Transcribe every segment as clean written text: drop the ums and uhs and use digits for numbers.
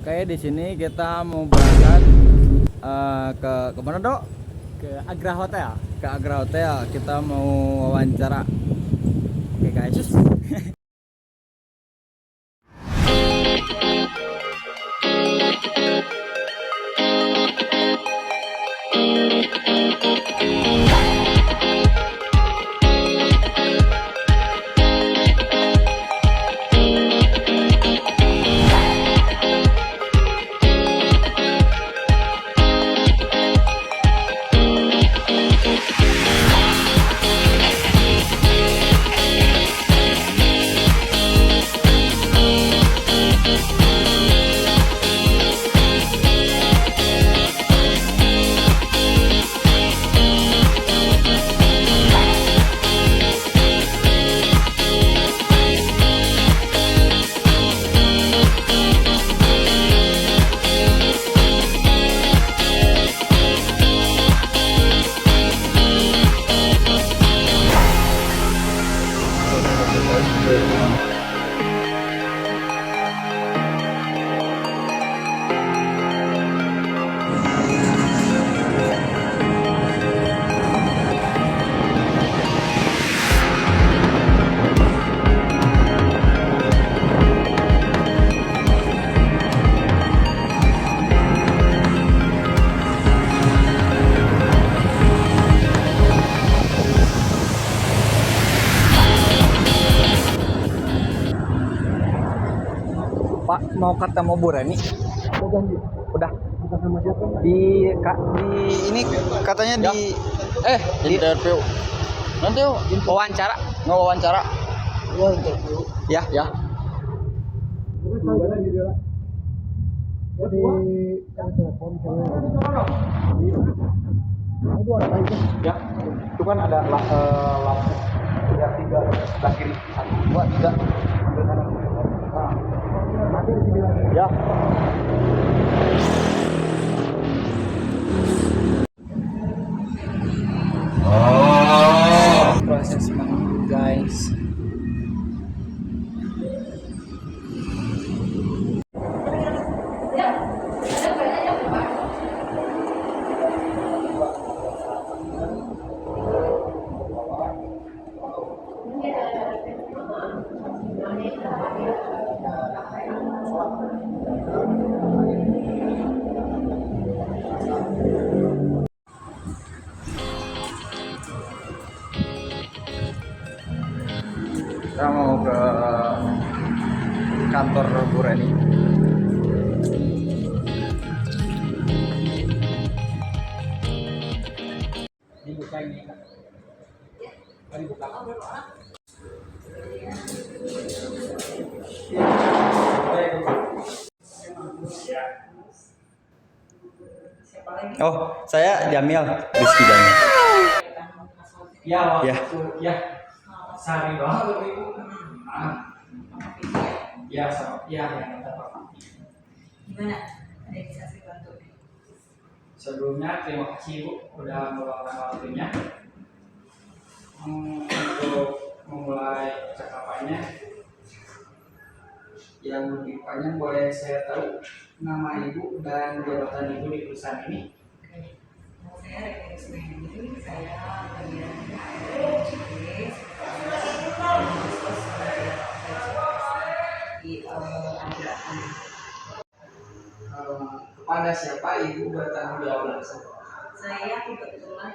Kayak di sini kita mau berangkat ke mana, Dok? Ke Agra Hotel. Ke Agra Hotel. Kita mau wawancara. Oke, guys. Pak, mau ketemu Bu Reni? Udah. Di ini katanya di Interview. Nanti wawancara. wawancara. Ya, ya. Ya, itu kan ada lampu ya, 3 sebelah kiri, 1, 2, 3. Ya. Proses menunggu, guys. Kita mau ke kantor Bu Reni. Dibuka ini. Dibuka. Oh, saya Jamil, Rizky Jamil. Ya, Ya. ya. Sehari doang atau Ibu? Ya, sama. Ya, Gimana? Ada yang bisa saya bantu? Sebelumnya terima kasih Ibu udah meluangkan waktunya untuk memulai percakapannya. Yang lebih panjang boleh saya tahu nama Ibu dan jabatan Ibu di perusahaan ini? Oke. Nah, saya Reka Ismaili, saya bagian CPS di Agra. Kepada siapa Ibu bertanggung jawab langsung? Saya kebetulan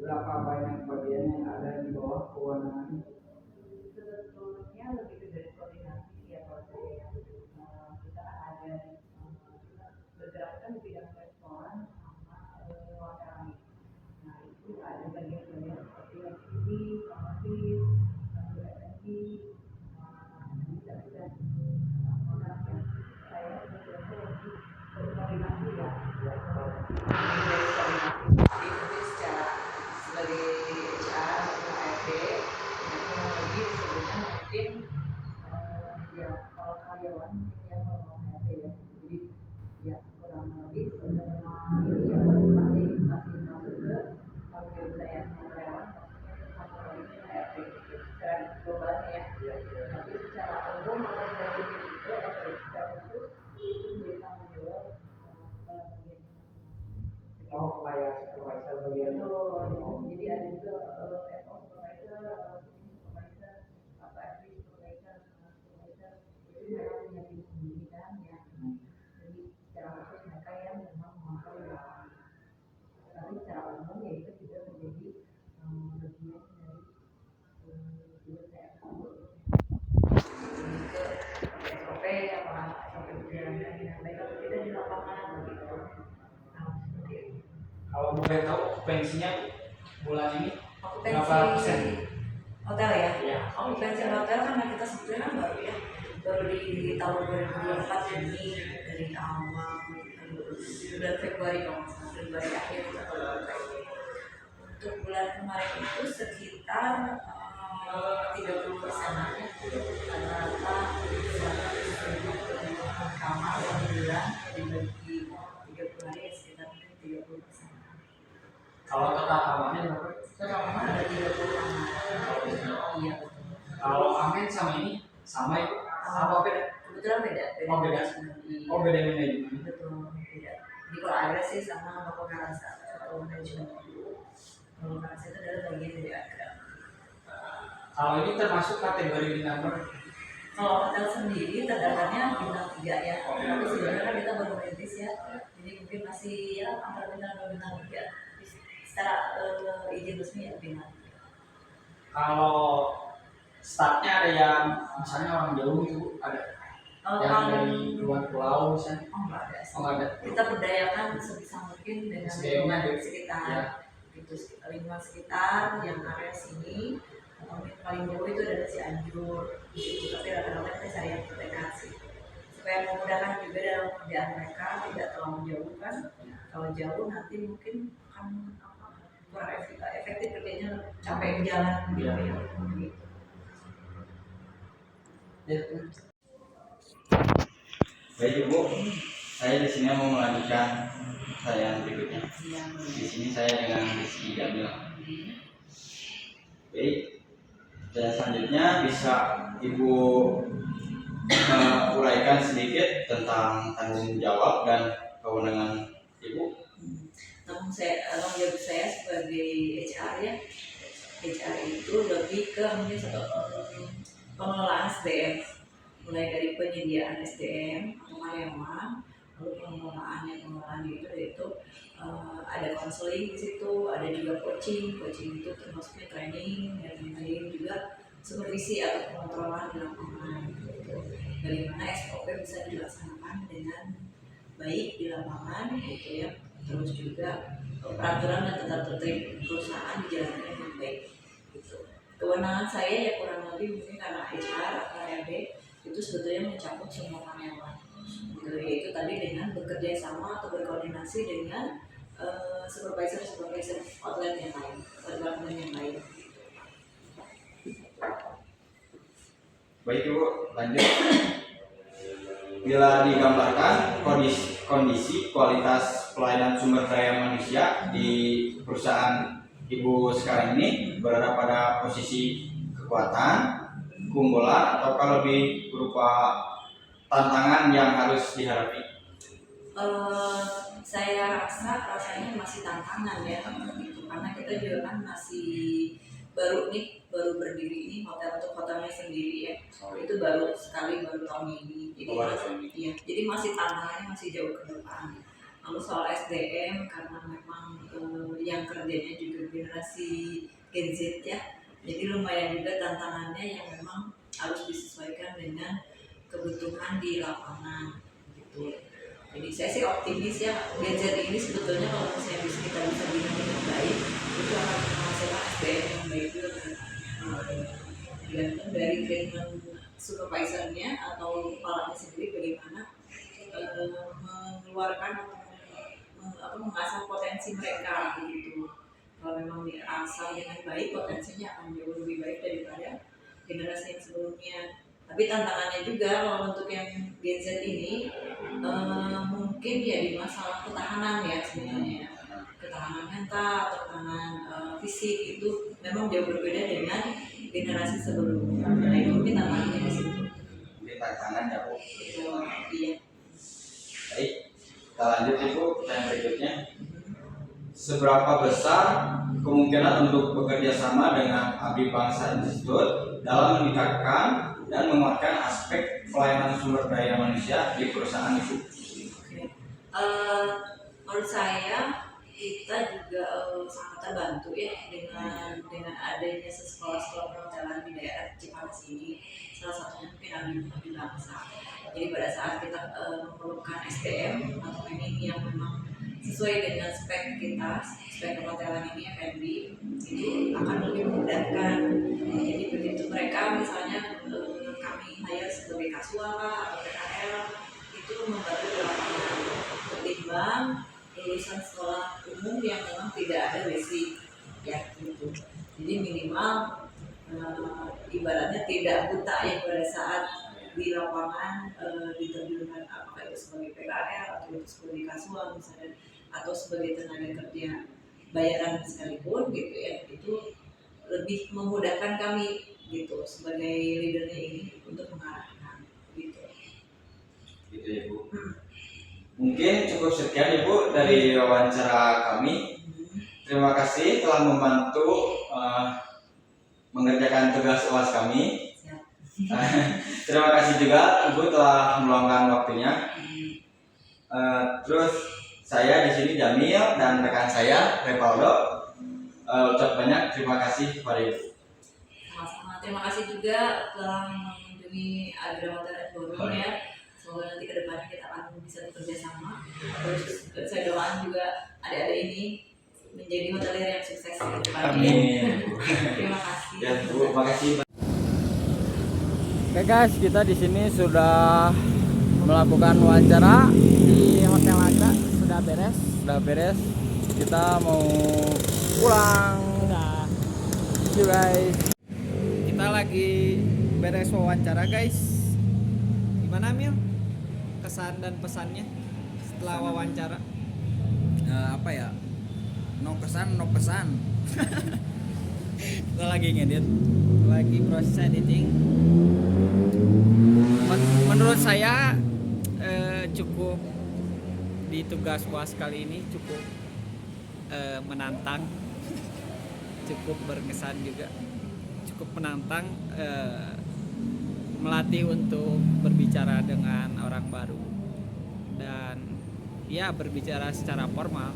Berapa banyak bagian yang ada di bawah kewenangan? sebetulnya lebih ke dari koordinasi ya kalau saya kita ada bergerak kan di bidang restoran sama hotel. Nah itu ada bagian-bagian seperti ini, otomatis, F&B, dan modalnya saya sebetulnya lebih berkoordinasi ya, dari koordinasi itu secara sebagai HR atau HRD supervisor bagian Betul. Jadi ada juga level supervisor, supervisor, apa admin supervisor, supervisor itu mereka punya tim sendiri kan ya. Jadi secara khusus mereka yang memang memantau di lapangan. Tapi secara umum ya itu juga menjadi bagian dari juga saya ke SOP apa SOP berjalan dengan baik atau tidak di lapangan begitu. Nah, seperti itu. Kalau boleh tahu okupansinya bulan ini berapa Okupansi persen? hotel ya? Iya. Okupansi hotel karena kita sebetulnya kan baru ya, baru di tahun 2024 ini dari awal bulan Februari kalau nggak salah, Februari akhir kita baru buka ini. Untuk bulan kemarin itu sekitar 30%-an ya, rata-rata kamar per bulan dibagi 30 hari sekitar 30%. Kalau total kamarnya berapa? Total kamar ada 30 kamar. Iya. Kalau Amen sama ini sama itu apa beda? Kebetulan beda. Oh, beda. Di- Oh beda manajemen. Betul, beda. Jadi kalau Agra sih sama Bapak Karasa atau manajemen dulu. Kalau Karasa itu adalah bagian dari Agra. Kalau ini termasuk kategori bintang berapa? Kalau hotel sendiri terdaftarnya bintang 3 ya. Tapi sebenarnya kan kita baru merintis ya. Jadi mungkin masih ya antara bintang 2 bintang 3. Secara izin resmi ya bintang 3. Kalau staffnya ada yang misalnya orang jauh itu ada yang dari luar pulau misalnya. Oh enggak ada. Oh nggak ada. Kita berdayakan sebisa mungkin dengan SDM-nya lingkungan gitu. sekitar. Ya. Itu lingkungan sekitar yang area sini. Paling jauh itu adalah Cianjur gitu. Tapi rata-rata kita cari yang terdekat sih supaya memudahkan juga dalam kerjaan mereka, tidak terlalu jauh kan. Kalau jauh nanti mungkin akan kurang efektif kerjanya, capek di jalan gitu Iya. ya gitu. Ya. Baik Ibu, saya di sini mau melanjutkan saya berikutnya. Yang Di sini saya dengan Rizky Jamil. Baik, dan selanjutnya bisa Ibu uraikan sedikit tentang tanggung jawab dan kewenangan Ibu. tanggung jawab saya sebagai HR ya. HR itu lebih ke mungkin pengelolaan SDM, mulai dari penyediaan SDM atau karyawan, lalu pengelolaan itu ada konseling di situ, ada juga coaching itu termasuknya training dan lain-lain, juga supervisi atau pengontrolan di lapangan gitu. Bagaimana SOP bisa dilaksanakan dengan baik di lapangan gitu ya, terus juga peraturan dan tata tertib perusahaan dijalankan dengan baik gitu. Kewenangan saya ya kurang lebih mungkin karena HR atau HRD itu sebetulnya mencakup semua karyawan gitu, yaitu tadi dengan bekerja sama atau berkoordinasi dengan supervisor outlet yang lain, departemen yang lain. Baik Ibu, lanjut. Bila digambarkan kondisi kualitas pelayanan sumber daya manusia di perusahaan Ibu sekarang ini berada pada posisi kekuatan, keunggulan, ataukah lebih berupa tantangan yang harus dihadapi? Saya rasanya masih tantangan ya gitu, karena kita juga kan masih baru berdiri ini untuk hotelnya sendiri ya, itu baru tahun ini, jadi masih tantangannya masih jauh ke depan. Lalu soal SDM karena memang yang kerjanya juga generasi Gen Z ya, jadi lumayan juga tantangannya yang memang harus disesuaikan dengan kebutuhan di lapangan gitu. Jadi saya sih optimis ya, Gen Z ini sebetulnya kalau misalnya kita bisa bina dengan baik, itu akan menghasilkan SDM yang baik juga kan. Tergantung dari treatment supervisornya atau kepalanya sendiri bagaimana mengeluarkan atau mengasah potensi mereka gitu. Kalau memang diasah dengan baik, potensinya akan jauh lebih baik daripada generasi yang sebelumnya. Tapi tantangannya juga kalau untuk yang Gen Z ini mungkin ya di masalah ketahanan ya sebenarnya, ketahanan mental, ketahanan fisik itu memang jauh berbeda dengan generasi sebelumnya. Nah itu mungkin tantangannya di situ. Mungkin tantangan ya Bu. Iya. Baik, kita lanjut Ibu pertanyaan berikutnya. seberapa besar kemungkinan untuk bekerja sama dengan Abdi Bangsa Institute dalam meningkatkan dan menguatkan aspek pelayanan sumber daya manusia di perusahaan itu? Menurut saya kita juga sangat terbantu ya dengan adanya sekolah-sekolah perhotelan di daerah Cipanas ini. Salah satunya mungkin Abdi Bangsa. Jadi pada saat kita memerlukan SDM atau ini yang memang sesuai dengan spek kita, spek perhotelan ini F&B, itu akan lebih memudahkan. Jadi begitu mereka misalnya kami hire sebagai kasual atau PKL, itu membantu di lapangan ketimbang lulusan sekolah umum yang memang tidak ada basic ya gitu. Jadi minimal ibaratnya tidak buta ya pada saat di lapangan diterjunkan apakah itu sebagai PKL atau itu sebagai kasual misalnya atau sebagai tenaga kerja bayaran sekalipun gitu ya, itu lebih memudahkan kami gitu sebagai leadernya ini untuk mengarahkan gitu. Gitu ya Bu. Mungkin cukup sekian Ibu dari wawancara kami. Terima kasih telah membantu mengerjakan tugas UAS kami. Terima kasih juga Ibu telah meluangkan waktunya. Terus saya di sini Jamil dan rekan saya Revaldo ucap banyak terima kasih kepada Ibu. Sama-sama. Terima kasih juga telah mengunjungi Agra Hotel Forum ya. Semoga nanti ke depannya kita akan bisa bekerja sama. Terus saya doakan juga adik-adik ini menjadi hotelier yang sukses ke depannya. Amin. Terima kasih. Ya Bu, terima kasih. Oke guys, kita di sini sudah melakukan wawancara di Hotel Agra, sudah beres. Kita mau pulang. Udah. See you guys. Kita lagi beres wawancara guys. Gimana Mil? Kesan dan pesannya setelah wawancara? Apa ya? No kesan, no pesan. Kita lagi ngedit, lagi proses editing. Menurut saya cukup di tugas UAS kali ini cukup menantang, cukup berkesan juga, cukup menantang, melatih untuk berbicara dengan orang baru dan ya berbicara secara formal